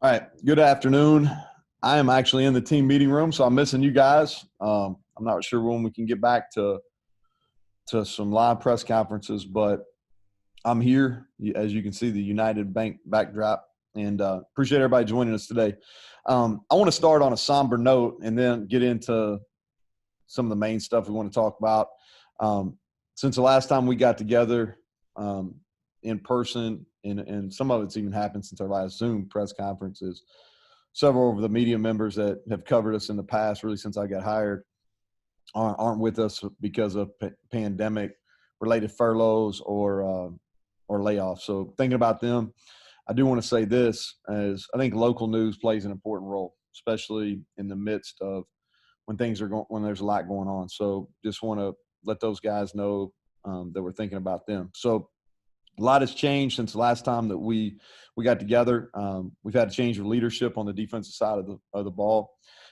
All right. Good afternoon. I am actually in the team meeting room, so I'm missing you guys. I'm not sure when we can get back to some live press conferences, but I'm here. As you can see, the United Bank backdrop, and appreciate everybody joining us today. I want to start on a somber note and then get into some of the main stuff we want to talk about. Since the last time we got together in person, and some of it's even happened since our last Zoom press conferences, several of the media members that have covered us in the past, really since I got hired, aren't with us because of pandemic-related furloughs or layoffs. So thinking about them, I do want to say this, as I think local news plays an important role, especially in the midst of when there's a lot going on. So just want to let those guys know that we're thinking about them. So a lot has changed since the last time that we got together. We've had a change of leadership on the defensive side of the ball.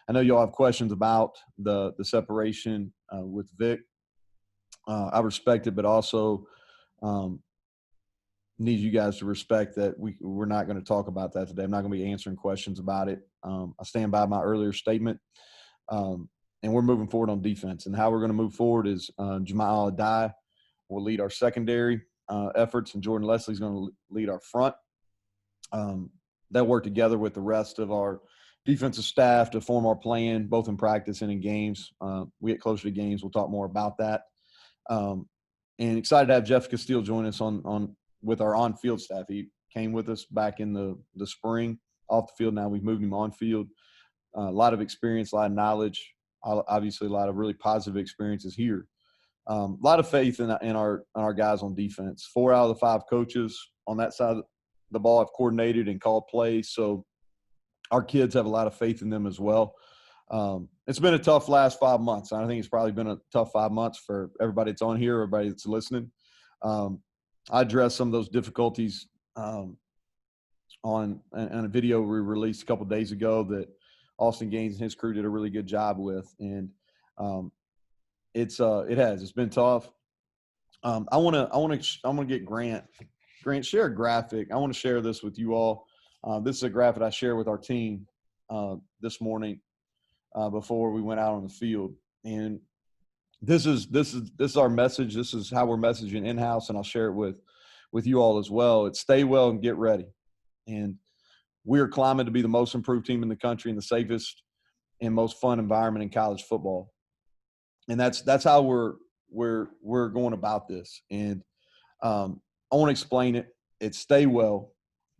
I know you all have questions about the separation with Vic. I respect it, but also need you guys to respect that we're not going to talk about that today. I'm not going to be answering questions about it. I stand by my earlier statement, and we're moving forward on defense. And how we're going to move forward is Jamal Adai will lead our secondary efforts, and Jordan Leslie's going to lead our front. They'll work together with the rest of our defensive staff to form our plan, both in practice and in games. We get closer to games, we'll talk more about that. And excited to have Jeff Casteel join us on with our on-field staff. He came with us back in the spring off the field. Now we've moved him on field. A lot of experience, a lot of knowledge, obviously a lot of really positive experiences here. A lot of faith in our guys on defense. 4 out of the 5 coaches on that side of the ball have coordinated and called plays, so our kids have a lot of faith in them as well. It's been a tough last 5 months. I think it's probably been a tough 5 months for everybody that's on here, everybody that's listening. I addressed some of those difficulties on a video we released a couple days ago that Austin Gaines and his crew did a really good job with, and it's been tough. I want to get Grant, share a graphic. I want to share this with you all. This is a graphic I shared with our team this morning before we went out on the field, and this is our message. This is how we're messaging in-house, and I'll share it with you all as well. It's stay well and get ready. And we are climbing to be the most improved team in the country and the safest and most fun environment in college football. And that's how we're going about this. And I want to explain it. It's stay well.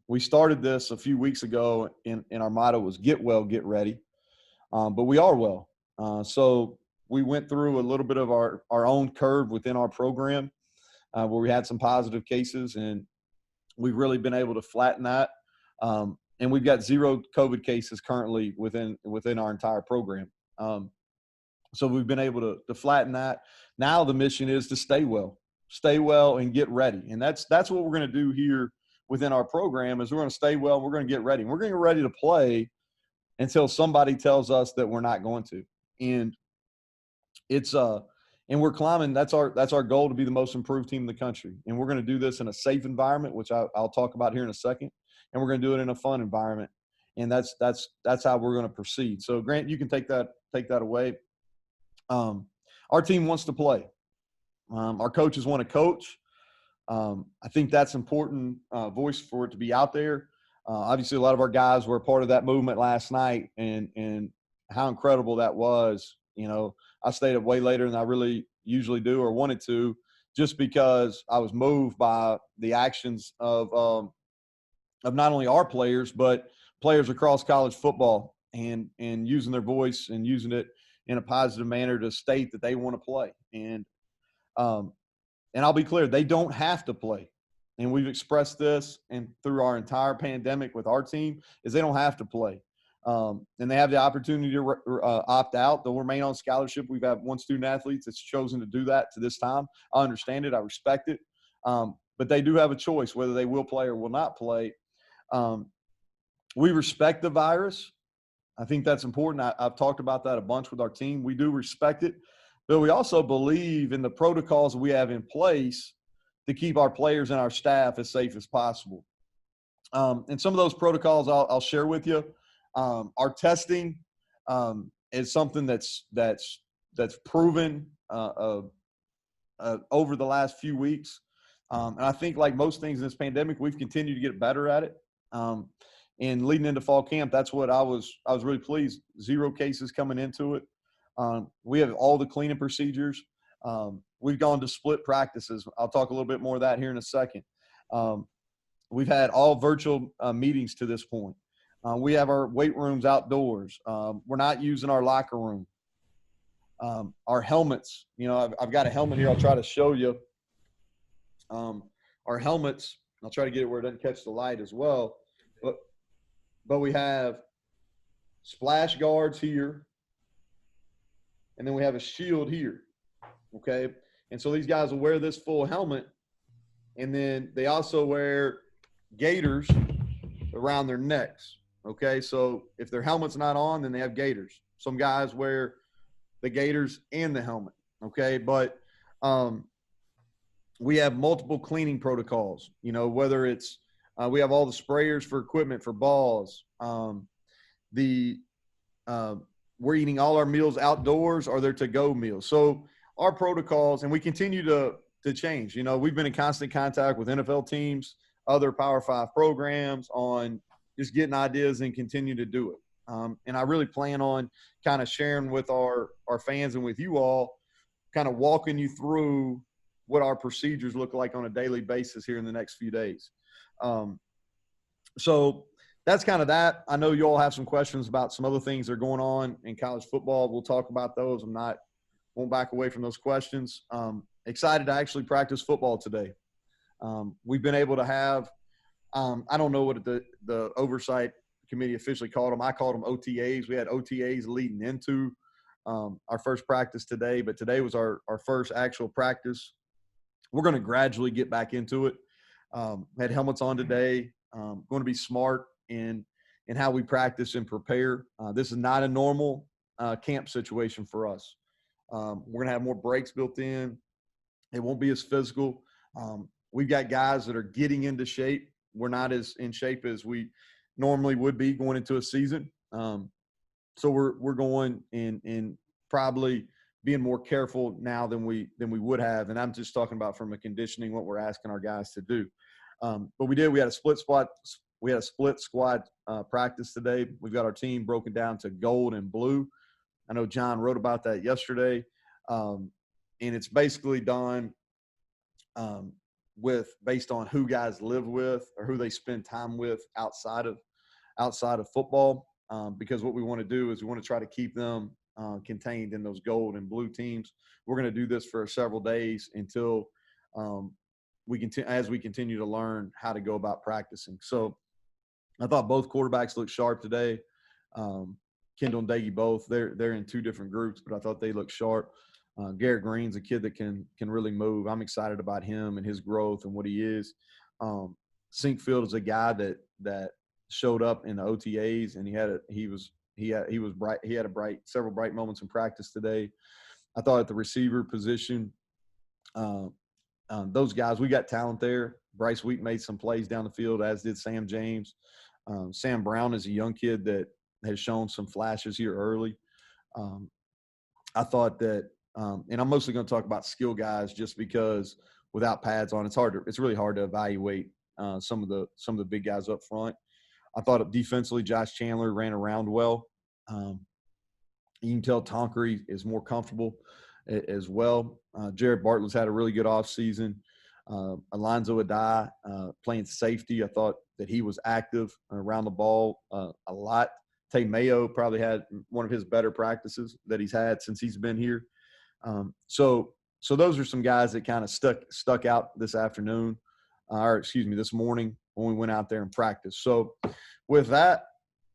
We started this a few weeks ago, and our motto was get well, get ready. But we are well. So we went through a little bit of our own curve within our program where we had some positive cases, and we've really been able to flatten that. And we've got 0 COVID cases currently within our entire program. So we've been able to flatten that. Now the mission is to stay well and get ready. And that's what we're going to do here within our program is we're going to stay well. We're going to get ready. We're going to get ready to play until somebody tells us that we're not going to. And and we're climbing. That's our goal, to be the most improved team in the country. And we're going to do this in a safe environment, which I'll talk about here in a second. And we're going to do it in a fun environment. And that's how we're going to proceed. So Grant, you can take that away. Our team wants to play. Our coaches want to coach. I think that's important voice for it to be out there. Obviously, a lot of our guys were a part of that movement last night, and how incredible that was. You know, I stayed up way later than I really usually do or wanted to, just because I was moved by the actions of not only our players but players across college football, and using their voice and using it in a positive manner to state that they want to play. And I'll be clear, they don't have to play. And we've expressed this and through our entire pandemic with our team is they don't have to play. And they have the opportunity to opt out. They'll remain on scholarship. We've had one student athlete that's chosen to do that to this time. I understand it. I respect it. But they do have a choice whether they will play or will not play. We respect the virus. I think that's important. I've talked about that a bunch with our team. We do respect it, but we also believe in the protocols we have in place to keep our players and our staff as safe as possible. And some of those protocols I'll share with you. Our testing is something that's proven over the last few weeks. And I think, like most things in this pandemic, we've continued to get better at it. And leading into fall camp, that's what I was really pleased. 0 cases coming into it. We have all the cleaning procedures. We've gone to split practices. I'll talk a little bit more of that here in a second. We've had all virtual meetings to this point. We have our weight rooms outdoors. We're not using our locker room. Our helmets, I've got a helmet here. I'll try to show you. Our helmets, I'll try to get it where it doesn't catch the light as well. But we have splash guards here, and then we have a shield here, okay? And so these guys will wear this full helmet, and then they also wear gaiters around their necks, okay? So if their helmet's not on, then they have gaiters. Some guys wear the gaiters and the helmet, okay? But we have multiple cleaning protocols, whether it's we have all the sprayers for equipment for balls. We're eating all our meals outdoors, or they're to-go meals. So our protocols, and we continue to change. We've been in constant contact with NFL teams, other Power 5 programs on just getting ideas and continue to do it. And I really plan on kind of sharing with our fans and with you all, kind of walking you through what our procedures look like on a daily basis here in the next few days. So that's kind of that. I know you all have some questions about some other things that are going on in college football. We'll talk about those. Won't back away from those questions. Excited to actually practice football today. We've been able to have, I don't know what the oversight committee officially called them. I called them OTAs. We had OTAs leading into our first practice today, but today was our first actual practice. We're going to gradually get back into it. Had helmets on today. Going to be smart in how we practice and prepare. This is not a normal camp situation for us. We're going to have more breaks built in. It won't be as physical. We've got guys that are getting into shape. We're not as in shape as we normally would be going into a season. So we're going and probably being more careful now than we would have. And I'm just talking about from a conditioning, what we're asking our guys to do. But we had a split squad practice today. We've got our team broken down to gold and blue. I know John wrote about that yesterday. And it's basically done based on who guys live with or who they spend time with outside of football. Because what we want to do is we want to try to keep them contained in those gold and blue teams. We're going to do this for several days until as we continue to learn how to go about practicing. So I thought both quarterbacks looked sharp today. Kendall and Daggy both. They're in 2 different groups, but I thought they looked sharp. Garrett Green's a kid that can really move. I'm excited about him and his growth and what he is. Sinkfield is a guy that showed up in the OTAs, and he was bright. He had several bright moments in practice today. I thought at the receiver position, those guys, we got talent there. Bryce Wheat made some plays down the field, as did Sam James. Sam Brown is a young kid that has shown some flashes here early. I thought that, and I'm mostly going to talk about skill guys just because without pads on, it's really hard to evaluate some of the big guys up front. I thought defensively, Josh Chandler ran around well. You can tell Tonkery is more comfortable as well. Jared Bartlett's had a really good offseason. Alonzo Adai playing safety. I thought that he was active around the ball a lot. Tay Mayo probably had one of his better practices that he's had since he's been here. So those are some guys that kind of stuck out this afternoon, this morning when we went out there and practiced. So with that,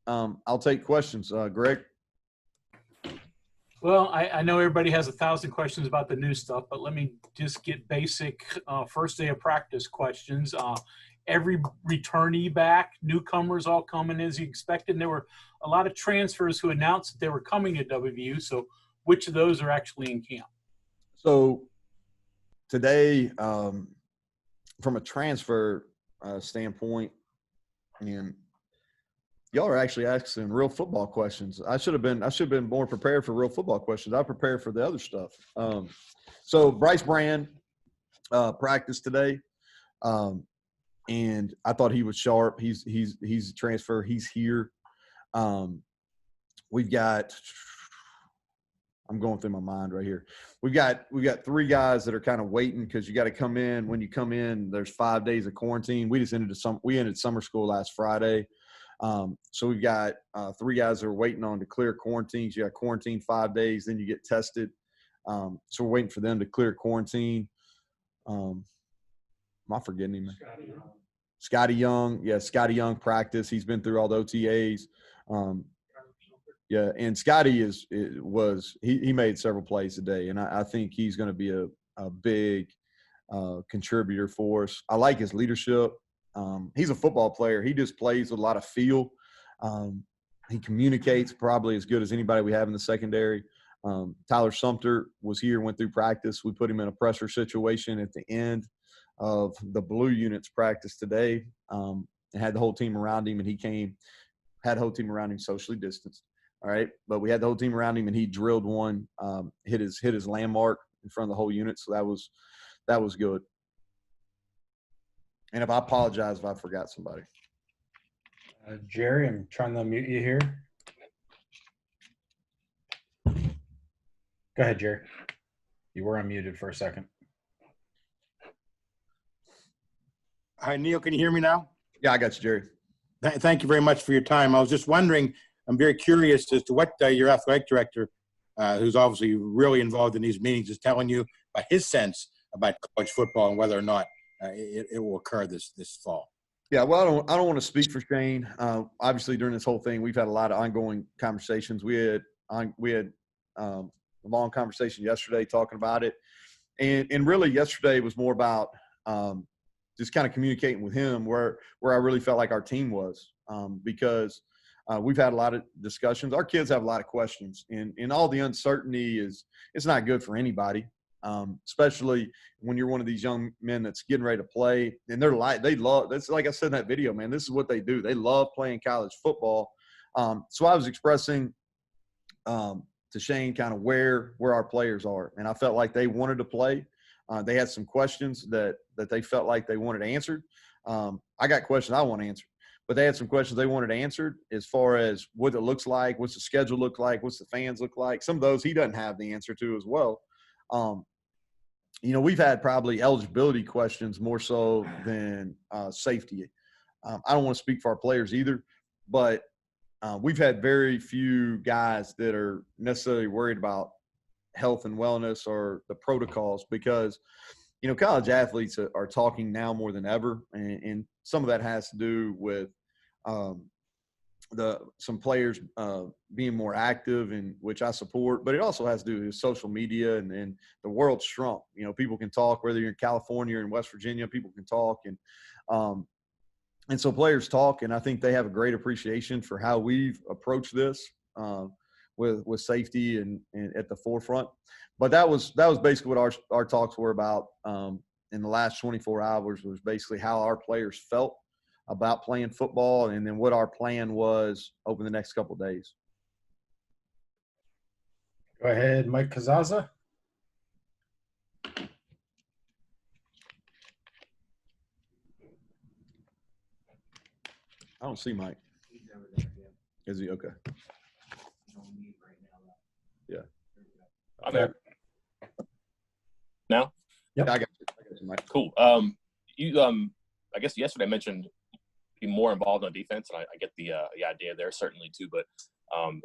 I'll take questions. Greg? Well, I know everybody has 1,000 questions about the new stuff, but let me just get basic first day of practice questions. Every returnee back, newcomers all coming as you expected. And there were a lot of transfers who announced that they were coming to WVU. So which of those are actually in camp? So today, from a transfer standpoint, And y'all are actually asking real football questions. I should have been more prepared for real football questions. I prepared for the other stuff. So Bryce Brand practiced today, and I thought he was sharp. He's a transfer. He's here. We've got. I'm going through my mind right here. We've got 3 guys that are kind of waiting because you got to come in. When you come in, there's 5 days of quarantine. We ended summer school last Friday. So we've got 3 guys that are waiting on to clear quarantines. You got quarantine 5 days, then you get tested. So we're waiting for them to clear quarantine. Am I forgetting him? Scotty Young. Yeah, Scotty Young practice. He's been through all the OTAs. Yeah, and Scotty he made several plays today, and I think he's going to be a big contributor for us. I like his leadership. He's a football player. He just plays with a lot of feel. He communicates probably as good as anybody we have in the secondary. Tyler Sumter was here, went through practice. We put him in a pressure situation at the end of the blue unit's practice today, and had the whole team around him, and had the whole team around him socially distanced. All right, but we had the whole team around him, and he drilled one, hit his landmark in front of the whole unit. So that was good. And I apologize if I forgot somebody. Jerry, I'm trying to unmute you here. Go ahead, Jerry. You were unmuted for a second. Hi, Neal. Can you hear me now? Yeah, I got you, Jerry. Thank you very much for your time. I was just wondering, I'm very curious as to what your athletic director, who's obviously really involved in these meetings, is telling you about his sense about college football and whether or not it will occur this fall. Yeah, well, I don't want to speak for Shane. Obviously, during this whole thing, we've had a lot of ongoing conversations. We had a long conversation yesterday talking about it, and really yesterday was more about just kind of communicating with him where I really felt like our team was, because we've had a lot of discussions. Our kids have a lot of questions, and all the uncertainty it's not good for anybody, especially when you're one of these young men that's getting ready to play, and they love. That's like I said in that video, man. This is what they do. They love playing college football. So I was expressing to Shane kind of where our players are, and I felt like they wanted to play. They had some questions that they felt like they wanted answered. I got questions I want answered. But they had some questions they wanted answered as far as what it looks like, what's the schedule look like, what's the fans look like. Some of those he doesn't have the answer to as well. We've had probably eligibility questions more so than safety. I don't want to speak for our players either, but we've had very few guys that are necessarily worried about health and wellness or the protocols because college athletes are talking now more than ever, and some of that has to do with some players being more active, and which I support, but it also has to do with social media and the world's shrunk. People can talk whether you're in California or in West Virginia. People can talk, and so players talk, and I think they have a great appreciation for how we've approached this with safety and at the forefront. But that was basically what our talks were about in the last 24 hours, was basically how our players felt about playing football, and then what our plan was over the next couple of days. Go ahead, Mike Kazaza. I don't see Mike. Is he okay? Yeah. I'm there. Now? Yep. Yeah, I got you, Mike. Cool. You I guess yesterday I mentioned be more involved on defense, and I get the idea there certainly too, but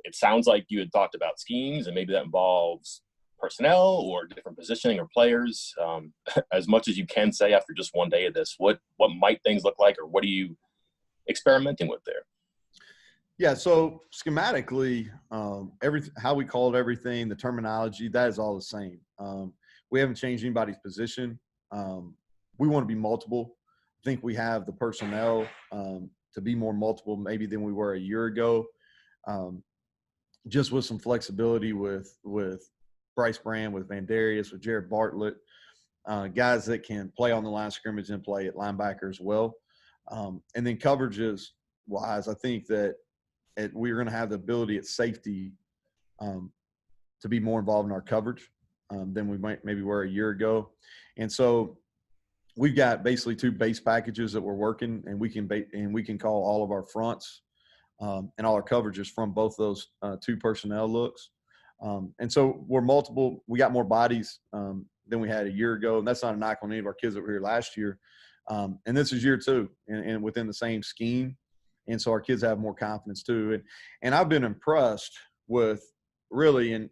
it sounds like you had talked about schemes, and maybe that involves personnel or different positioning or players. As much as you can say after just one day of this, what might things look like, or what are you experimenting with there? Yeah, so schematically, how we called everything, the terminology, that is all the same. We haven't changed anybody's position. We want to be multiple. I think we have the personnel to be more multiple maybe than we were a year ago, just with some flexibility with Bryce Brand, with Van Darius, with Jared Bartlett, guys that can play on the line of scrimmage and play at linebacker as well. And then coverages, wise, I think that we're going to have the ability at safety to be more involved in our coverage than we maybe were a year ago. And so we've got basically 2 base packages that we're working, and we can call all of our fronts and all our coverages from both those 2 personnel looks. And so we got more bodies than we had a year ago. And that's not a knock on any of our kids that were here last year. And this is year 2 and within the same scheme. And so our kids have more confidence too. And I've been impressed with really, and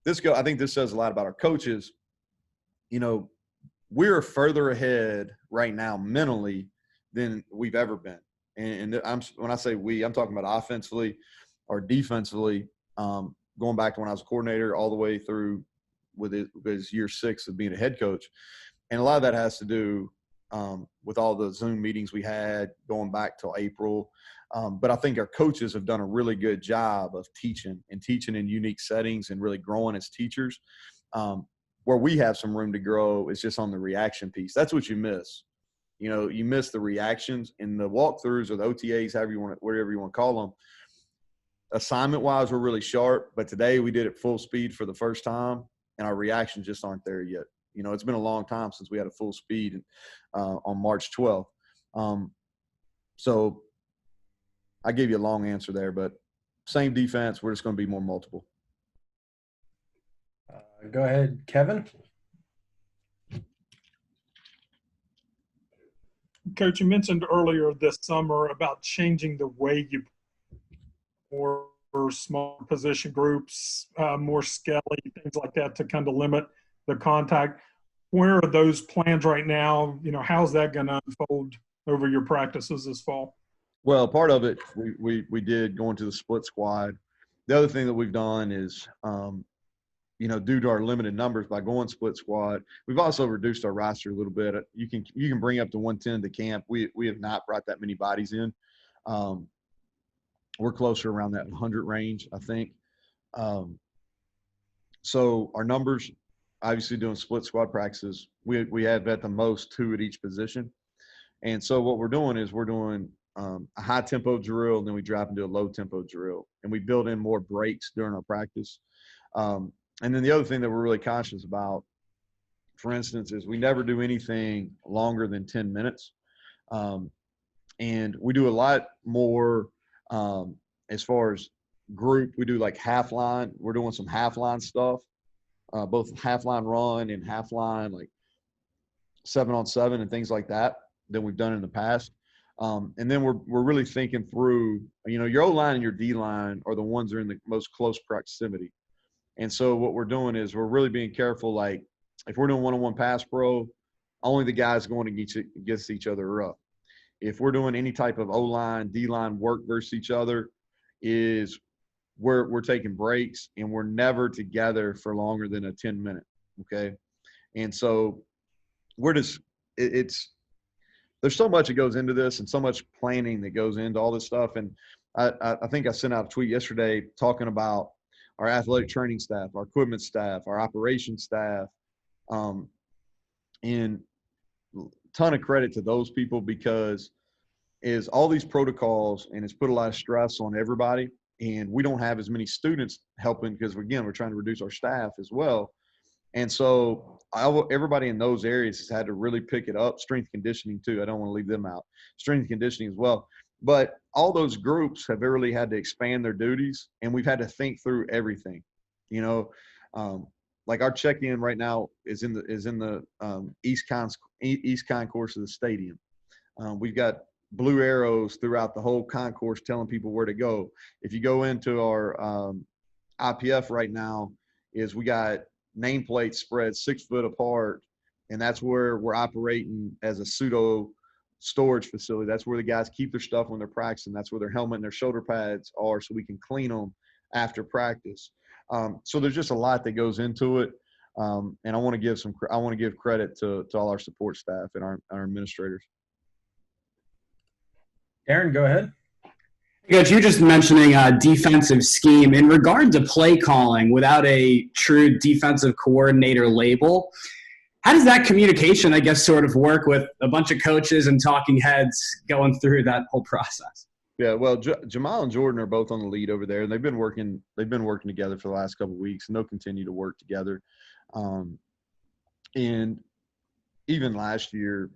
I think this says a lot about our coaches. You know, we're further ahead right now mentally than we've ever been. And when I say we, I'm talking about offensively or defensively, going back to when I was a coordinator all the way through with his year 6 of being a head coach. And a lot of that has to do with all the Zoom meetings we had going back till April. But I think our coaches have done a really good job of teaching in unique settings and really growing as teachers. Where we have some room to grow is just on the reaction piece. That's what you miss. You know, you miss the reactions in the walkthroughs or the OTAs, whatever you want to call them. Assignment-wise, we're really sharp, but today we did it full speed for the first time, and our reactions just aren't there yet. You know, it's been a long time since we had a full speed on March 12th. So I gave you a long answer there, but same defense. We're just going to be more multiple. Go ahead, Kevin. Coach, you mentioned earlier this summer about changing the way you more small position groups, more skelly, things like that to kind of limit the contact. Where are those plans right now? You know, how's that going to unfold over your practices this fall? Well, part of it we did going to the split squad. The other thing that we've done is, you know, due to our limited numbers by going split squad, we've also reduced our roster a little bit. You can bring up to 110 to camp. We have not brought that many bodies in. We're closer around that 100 range, I think. So our numbers, obviously doing split squad practices, we have at the most 2 at each position. And so what we're doing is we're doing a high tempo drill, and then we drop into a low tempo drill, and we build in more breaks during our practice. And then the other thing that we're really conscious about, for instance, is we never do anything longer than 10 minutes. And we do a lot more as far as group. We do like half line. We're doing some half line stuff, both half line run and half line, like 7-on-7 and things like that we've done in the past. And then we're really thinking through, you know, your O-line and your D-line are the ones that are in the most close proximity. And so what we're doing is we're really being careful. Like if we're doing one-on-one pass pro, only the guys going against each other up. If we're doing any type of O-line, D-line work versus each other, is we're taking breaks, and we're never together for longer than a 10-minute. Okay. And so we're just, there's so much that goes into this and so much planning that goes into all this stuff. And I think I sent out a tweet yesterday talking about our athletic training staff, our equipment staff, our operations staff, and a ton of credit to those people, because is all these protocols, and it's put a lot of stress on everybody. And we don't have as many students helping because, again, we're trying to reduce our staff as well. And so everybody in those areas has had to really pick it up. Strength conditioning too. I don't want to leave them out. Strength conditioning as well. But all those groups have really had to expand their duties, and we've had to think through everything. You know, like our check-in right now is in the East concourse of the stadium. We've got blue arrows throughout the whole concourse telling people where to go. If you go into our IPF right now, is we got nameplates spread 6 foot apart, and that's where we're operating as a pseudo storage facility. That's where the guys keep their stuff when they're practicing. That's where their helmet and their shoulder pads are, so we can clean them after practice. So there's just a lot that goes into it, and I want to give credit to all our support staff and our administrators. Aaron, go ahead. Coach, you're just mentioning a defensive scheme. In regard to play calling without a true defensive coordinator label, how does that communication, I guess, sort of work with a bunch of coaches and talking heads going through that whole process? Yeah, well, Jamal and Jordan are both on the lead over there, and they've been working together for the last couple of weeks, and they'll continue to work together. And even last year,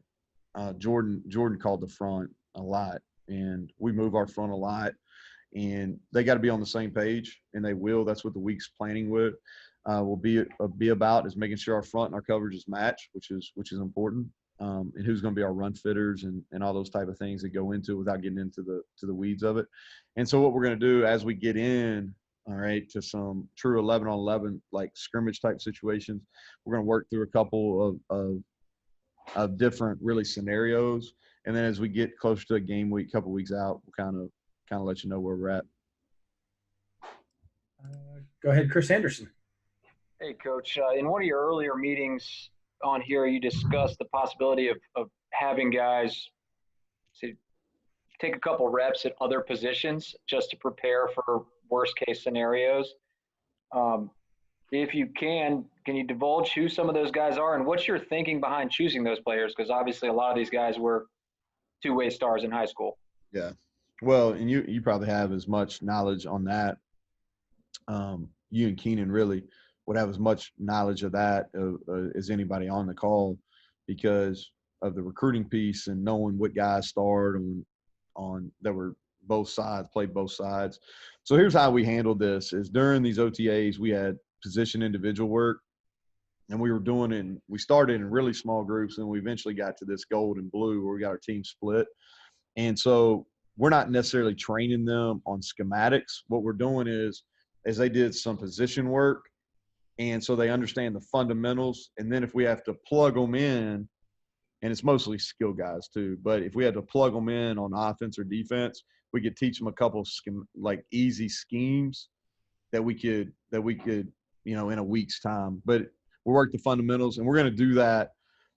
Jordan called the front a lot, and we move our front a lot, and they got to be on the same page, and they will. That's what the week's planning will be about, is making sure our front and our coverage is matched, which is important. And who's going to be our run fitters and all those type of things that go into it without getting into the weeds of it. And so what we're going to do as we get in, all right, to some true 11-on-11 like scrimmage type situations, we're going to work through a couple of different really scenarios, and then as we get closer to a game week, couple weeks out, we'll kind of let you know where we're at. Go ahead, Chris Anderson. Hey, Coach. In one of your earlier meetings on here, you discussed the possibility of having guys to take a couple reps at other positions just to prepare for worst case scenarios. If you can you divulge who some of those guys are, and what's your thinking behind choosing those players? Because obviously a lot of these guys were two-way stars in high school. Yeah. Well, and you probably have as much knowledge on that. You and Keenan really would have as much knowledge of that as anybody on the call, because of the recruiting piece and knowing what guys starred on that were both sides, played both sides. So here's how we handled this: is during these OTAs, we had position individual work, and we started in really small groups, and we eventually got to this gold and blue where we got our team split. And so we're not necessarily training them on schematics. What we're doing is they did some position work, and so they understand the fundamentals. And then if we have to plug them in, and it's mostly skill guys too, but if we had to plug them in on offense or defense, we could teach them a couple like easy schemes that we could in a week's time. But we work the fundamentals, and we're going to do that.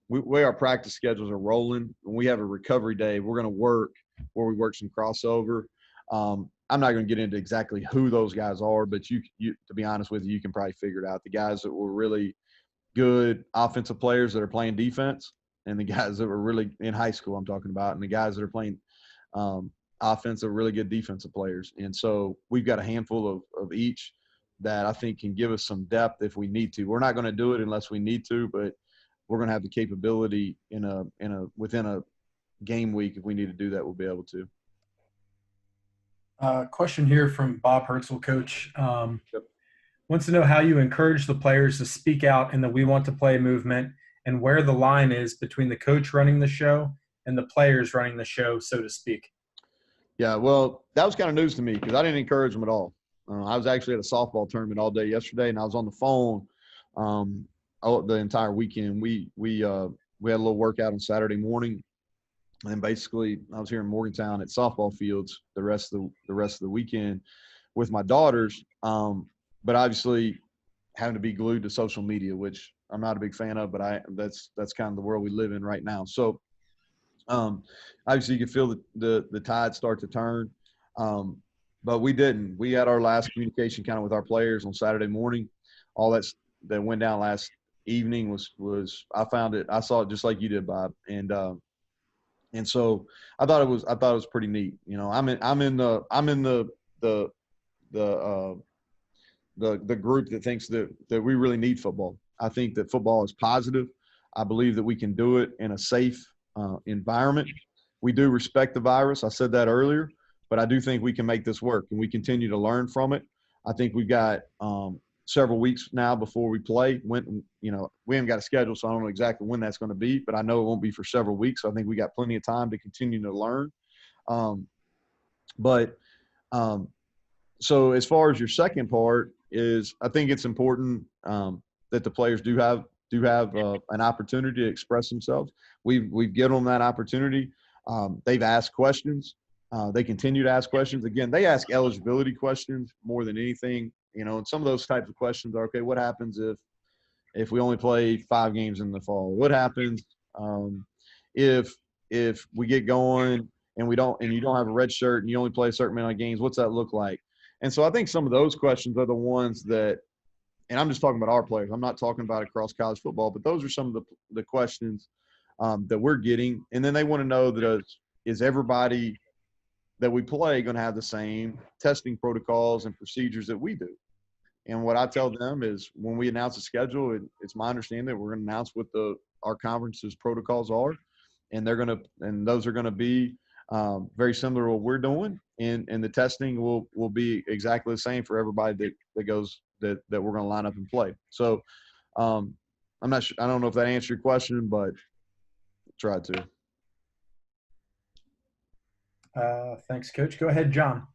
Way our practice schedules are rolling, when we have a recovery day, we're going to work where we work some crossover. I'm not going to get into exactly who those guys are, but you to be honest with you, you can probably figure it out. The guys that were really good offensive players that are playing defense, and the guys that were really in high school I'm talking about, and the guys that are playing offensive, really good defensive players. And so we've got a handful of each that I think can give us some depth if we need to. We're not going to do it unless we need to, but we're going to have the capability within a game week. If we need to do that, we'll be able to. Question here from Bob Herzl, Coach. Yep. Wants to know how you encourage the players to speak out in the "we want to play" movement, and where the line is between the coach running the show and the players running the show, so to speak. Yeah, well, that was kind of news to me because I didn't encourage them at all. I was actually at a softball tournament all day yesterday, and I was on the phone the entire weekend. We had a little workout on Saturday morning, and basically I was here in Morgantown at softball fields the rest of the weekend with my daughters. But obviously having to be glued to social media, which I'm not a big fan of, but that's kind of the world we live in right now. So obviously you can feel the tide start to turn. But we didn't. We had our last communication kind of with our players on Saturday morning. All that went down last evening was I saw it just like you did, Bob. And so I thought it was pretty neat. You know, I'm in the group that thinks that we really need football. I think that football is positive. I believe that we can do it in a safe environment. We do respect the virus. I said that earlier, but I do think we can make this work, and we continue to learn from it. I think we've got several weeks now before we play. We haven't got a schedule, so I don't know exactly when that's going to be, but I know it won't be for several weeks. So I think we got plenty of time to continue to learn. So as far as your second part is, I think it's important that the players do have an opportunity to express themselves. We've given them that opportunity. They've asked questions. They continue to ask questions. Again, they ask eligibility questions more than anything. You know, and some of those types of questions are, okay, what happens if we only play 5 games in the fall? What happens if we get going and you don't have a red shirt and you only play a certain amount of games? What's that look like? And so I think some of those questions are the ones that, and I'm just talking about our players. I'm not talking about across college football, but those are some of the questions that we're getting. And then they want to know that is everybody that we play going to have the same testing protocols and procedures that we do. And what I tell them is when we announce a schedule, it's my understanding that we're going to announce what our conference's protocols are, and those are going to be very similar to what we're doing, and the testing will be exactly the same for everybody that goes that we're going to line up and play. So I'm not sure, I don't know if that answered your question, but tried to. Thanks, Coach. Go ahead, John.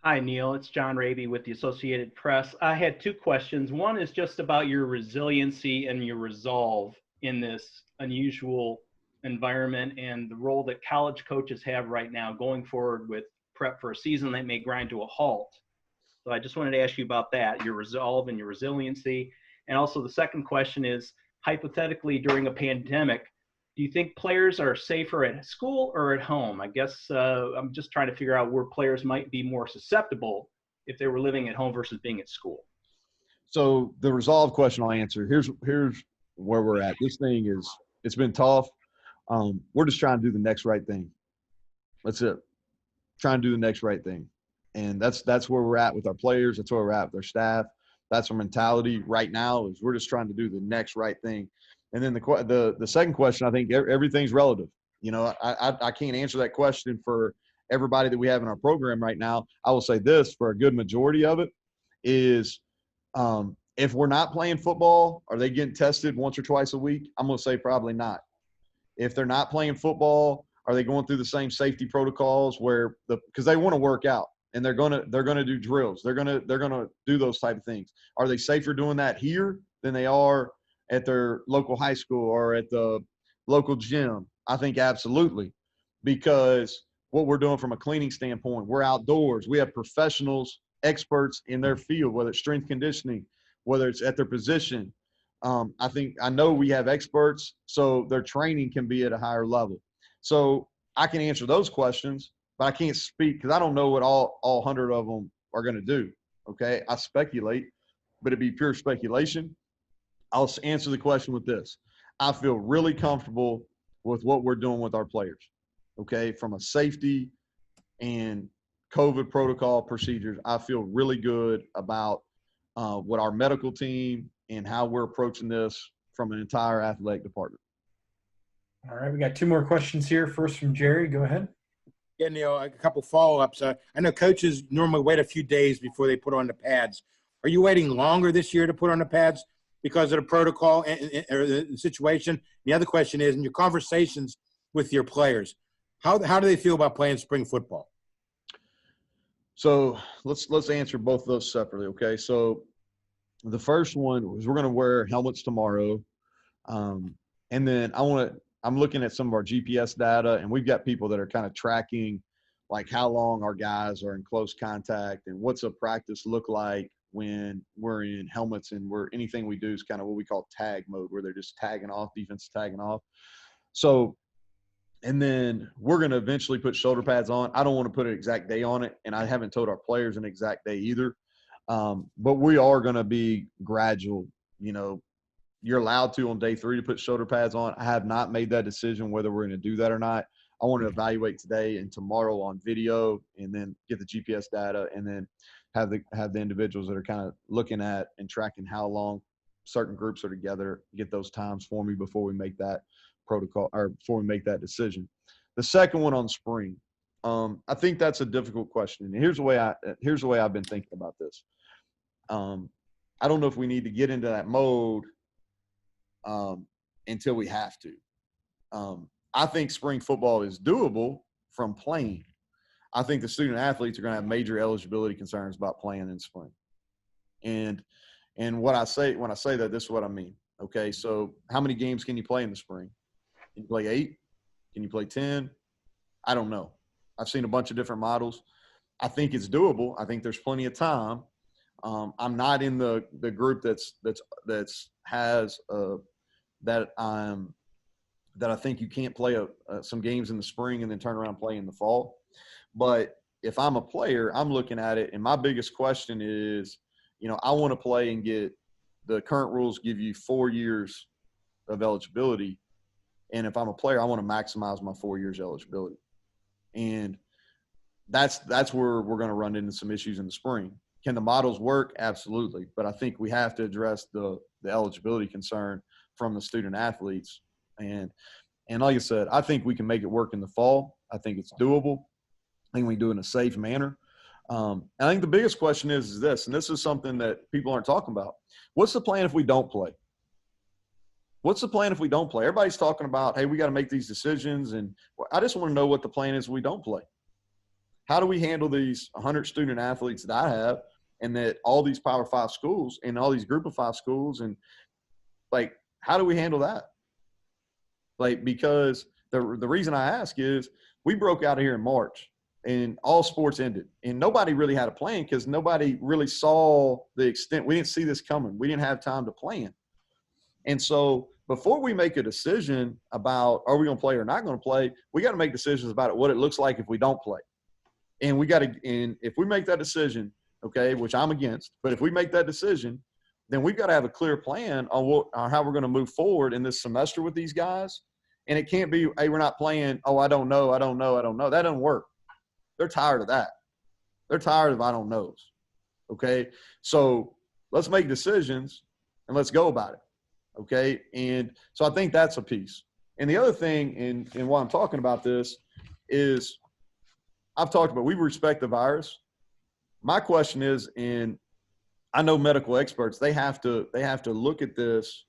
Hi, Neal. It's John Raby with the Associated Press. I had two questions. One is just about your resiliency and your resolve in this unusual environment and the role that college coaches have right now going forward with prep for a season that may grind to a halt. So I just wanted to ask you about that, your resolve and your resiliency. And also the second question is, hypothetically, during a pandemic, do you think players are safer at school or at home? I guess I'm just trying to figure out where players might be more susceptible if they were living at home versus being at school. So the resolve question I'll answer. Here's where we're at. This thing it's been tough. We're just trying to do the next right thing. That's it. Trying to do the next right thing. And that's where we're at with our players. That's where we're at with our staff. That's our mentality right now is we're just trying to do the next right thing. And then the second question, I think everything's relative. You know, I can't answer that question for everybody that we have in our program right now. I will say this, for a good majority of it is if we're not playing football, are they getting tested once or twice a week? I'm going to say probably not. If they're not playing football, are they going through the same safety protocols because they want to work out and they're going to do drills. They're going to do those type of things. Are they safer doing that here than they are at their local high school or at the local gym? I think absolutely, because what we're doing from a cleaning standpoint, we're outdoors. We have professionals, experts in their field, whether it's strength conditioning, whether it's at their position. I know we have experts, so their training can be at a higher level. So I can answer those questions, but I can't speak because I don't know what all 100 of them are going to do. Okay, I speculate, but it'd be pure speculation. I'll answer the question with this. I feel really comfortable with what we're doing with our players, okay? From a safety and COVID protocol procedures, I feel really good about what our medical team and how we're approaching this from an entire athletic department. All right, we got two more questions here. First from Jerry. Go ahead. Yeah, Neal, a couple follow-ups. I know coaches normally wait a few days before they put on the pads. Are you waiting longer this year to put on the pads because of the protocol or the situation? The other question is, in your conversations with your players, how do they feel about playing spring football? So let's answer both of those separately, okay? So the first one was we're going to wear helmets tomorrow, and then I'm looking at some of our GPS data, and we've got people that are kind of tracking like how long our guys are in close contact and what's a practice look like when we're in helmets, and anything we do is kind of what we call tag mode, where they're just tagging off, defense tagging off. So, and then we're going to eventually put shoulder pads on. I don't want to put an exact day on it, and I haven't told our players an exact day either. But we are going to be gradual. You know, you're allowed to on day 3 to put shoulder pads on. I have not made that decision whether we're going to do that or not. I want to evaluate today and tomorrow on video, and then get the GPS data, and then have the individuals that are kind of looking at and tracking how long certain groups are together, get those times for me before we make that protocol or before we make that decision. The second one on spring, I think that's a difficult question. And here's the way I've been thinking about this. I don't know if we need to get into that mode until we have to. I think spring football is doable from playing. I think the student athletes are going to have major eligibility concerns about playing in spring. And when I say that, this is what I mean. Okay, so how many games can you play in the spring? Can you play 8? Can you play 10? I don't know. I've seen a bunch of different models. I think it's doable. I think there's plenty of time. I'm not in the group that I think you can't play some games in the spring and then turn around and play in the fall. But if I'm a player, I'm looking at it, and my biggest question is, I want to play and get – the current rules give you 4 years of eligibility. And if I'm a player, I want to maximize my 4 years eligibility. And that's where we're going to run into some issues in the spring. Can the models work? Absolutely. But I think we have to address the eligibility concern from the student athletes. And like I said, I think we can make it work in the fall. I think it's doable. I think we do it in a safe manner. I think the biggest question is this, and this is something that people aren't talking about. What's the plan if we don't play? What's the plan if we don't play? Everybody's talking about, hey, we got to make these decisions. And I just want to know what the plan is if we don't play. How do we handle these 100 student athletes that I have and that all these Power 5 schools and all these Group of 5 schools, and like, how do we handle that? Like, because the reason I ask is we broke out of here in March and all sports ended and nobody really had a plan because nobody really saw the extent. We didn't see this coming. We didn't have time to plan. And so before we make a decision about are we going to play or not going to play, we got to make decisions about it, what it looks like if we don't play. And we got to, and if we make that decision, okay, which I'm against, but if we make that decision, then we've got to have a clear plan on how we're going to move forward in this semester with these guys. And it can't be, hey, we're not playing. Oh, I don't know. That doesn't work. They're tired of that. They're tired of I don't knows. Okay. So let's make decisions and let's go about it. Okay. And so I think that's a piece. And the other thing, and why I'm talking about this is I've talked about, we respect the virus. My question is, and I know medical experts, they have to look at this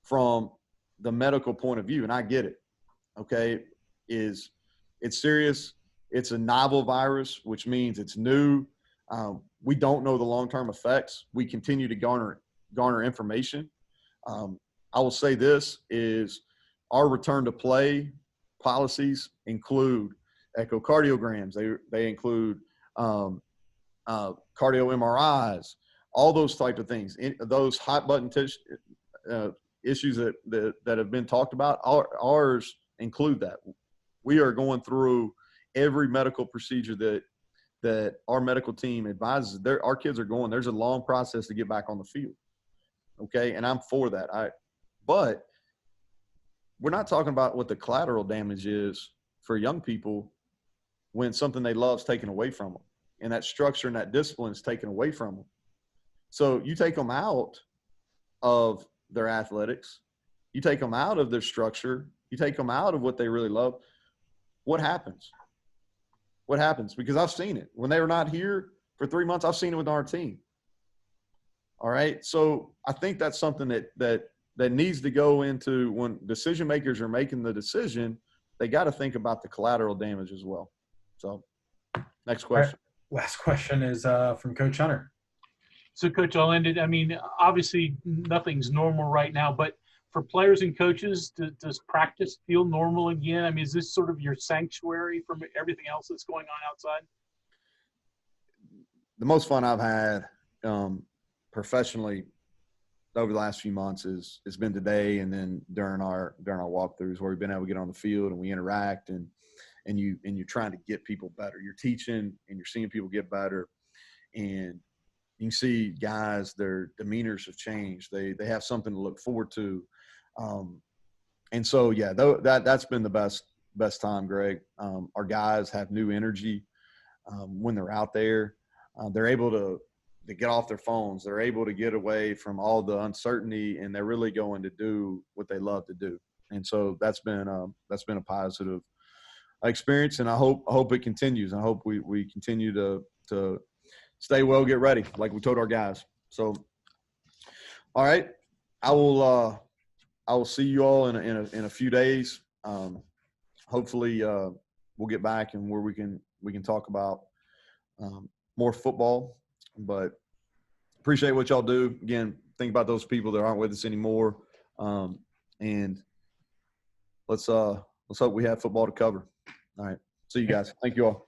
from the medical point of view. And I get it. Okay. It's serious. It's a novel virus, which means it's new. We don't know the long-term effects. We continue to garner information. I will say this is our return to play policies include echocardiograms. They include cardio MRIs, all those type of things. Those hot button issues that have been talked about, ours include that. We are going through every medical procedure that our medical team advises. Our kids are going. There's a long process to get back on the field. Okay, and I'm for that. But we're not talking about what the collateral damage is for young people when something they love is taken away from them, and that structure and that discipline is taken away from them. So you take them out of their athletics, you take them out of their structure, you take them out of what they really love. What happens? What happens? Because I've seen it. When they were not here for 3 months, I've seen it with our team. All right. So I think that's something that needs to go into when decision makers are making the decision, they got to think about the collateral damage as well. So next question. Right. Last question is from Coach Hunter. So, Coach, I'll end it. I mean, obviously nothing's normal right now, but for players and coaches, does practice feel normal again? I mean, is this sort of your sanctuary from everything else that's going on outside? The most fun I've had professionally over the last few months has been today, and then during our walkthroughs where we've been able to get on the field and we interact and you're trying to get people better. You're teaching and you're seeing people get better, and you can see guys, their demeanors have changed. They have something to look forward to. And so, yeah, that's been the best time, Greg. Our guys have new energy when they're out there. They're able to get off their phones. They're able to get away from all the uncertainty, and they're really going to do what they love to do. And so that's been a positive experience, and I hope it continues. I hope we continue to stay well, get ready, like we told our guys. So, all right, I will see you all in a few days. Hopefully, we'll get back and where we can talk about more football. But appreciate what y'all do. Again, think about those people that aren't with us anymore, and let's hope we have football to cover. All right, see you guys. Thank you all.